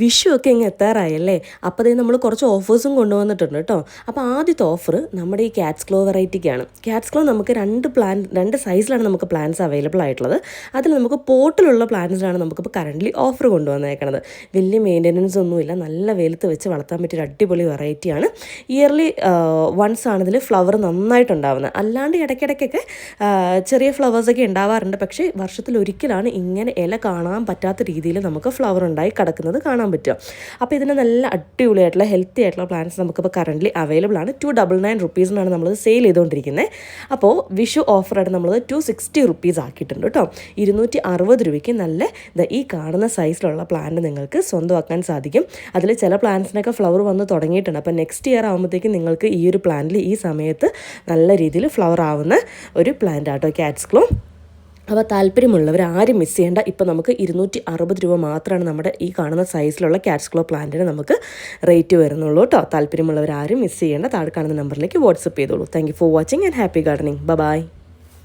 വിഷു ഒക്കെ ഇങ്ങ് എത്താറായല്ലേ. അപ്പോൾ അതേ നമ്മൾ കുറച്ച് ഓഫേഴ്സും കൊണ്ടുവന്നിട്ടുണ്ട് കേട്ടോ. അപ്പോൾ ആദ്യത്തെ ഓഫർ നമ്മുടെ ഈ ക്യാറ്റ്സ് ക്ലോ വെറൈറ്റിക്കാണ്. ക്യാറ്റ്സ് ക്ലോ നമുക്ക് രണ്ട് സൈസിലാണ് നമുക്ക് പ്ലാന്റ്സ് അവൈലബിൾ ആയിട്ടുള്ളത്. അതിൽ നമുക്ക് പോട്ടിലുള്ള പ്ലാന്റ്സിലാണ് നമുക്കിപ്പോൾ കറൻ്റ്ലി ഓഫർ കൊണ്ടുവന്നേക്കുന്നത്. വലിയ മെയിൻ്റനൻസ് ഒന്നുമില്ല, നല്ല വെയിലത്ത് വെച്ച് വളർത്താൻ പറ്റിയൊരു അടിപൊളി വെറൈറ്റിയാണ്. ഇയർലി വൺസ് ആണ് ഇതിൽ ഫ്ലവർ നന്നായിട്ടുണ്ടാവുന്നത്. അല്ലാണ്ട് ഇടയ്ക്കിടയ്ക്കൊക്കെ ചെറിയ ഫ്ലവേഴ്സൊക്കെ ഉണ്ടാവാറുണ്ട്. പക്ഷേ വർഷത്തിലൊരിക്കലാണ് ഇങ്ങനെ ഇല കാണാൻ പറ്റാത്ത രീതിയിൽ നമുക്ക് ഫ്ലവർ ഉണ്ടായി കിടക്കുന്നത് കാണാൻ പറ്റുക. അപ്പോൾ ഇതിന് നല്ല അടിപൊളിയായിട്ടുള്ള ഹെൽത്തി ആയിട്ടുള്ള പ്ലാന്റ്സ് നമുക്കിപ്പോൾ കറൻ്റ്ലി അവൈലബിൾ ആണ്. 299 റുപ്പീസിനാണ് നമ്മളത് സെയിൽ ചെയ്തുകൊണ്ടിരിക്കുന്നത്. അപ്പോൾ വിഷു ഓഫറായിട്ട് നമ്മളത് 260 റുപ്പീസ് ആക്കിയിട്ടുണ്ട് കേട്ടോ. 260 രൂപയ്ക്ക് നല്ല ഈ കാണുന്ന സൈസിലുള്ള പ്ലാന്റ് നിങ്ങൾക്ക് സ്വന്തമാക്കാൻ സാധിക്കും. അതിൽ ചില പ്ലാന്റ്സിനൊക്കെ ഫ്ലവർ വന്ന് തുടങ്ങിയിട്ടുണ്ട്. അപ്പോൾ നെക്സ്റ്റ് ഇയർ ആകുമ്പോഴത്തേക്കും നിങ്ങൾക്ക് ഈ ഒരു പ്ലാന്റിൽ ഈ സമയത്ത് നല്ല രീതിയിൽ ഫ്ലവർ ആവുന്ന ഒരു പ്ലാന്റ് ആട്ടോ ക്യാറ്റ്സ് ക്ലോ. അപ്പോൾ താല്പര്യമുള്ളവർ ആരും മിസ് ചെയ്യേണ്ട. ഇപ്പോൾ നമുക്ക് 260 രൂപ മാത്രമാണ് നമ്മുടെ ഈ കാണുന്ന സൈസിലുള്ള ക്യാറ്റ്സ് ക്ലോ പ്ലാന്റിന് നമുക്ക് റേറ്റ് വരുന്നുള്ളൂ കേട്ടോ. താല്പര്യമുള്ളവർ ആരും മിസ് ചെയ്യേണ്ട. താഴെ കാണുന്ന നമ്പറിലേക്ക് വാട്സപ്പ് ചെയ്തോളൂ. Thank you for watching and happy gardening. By.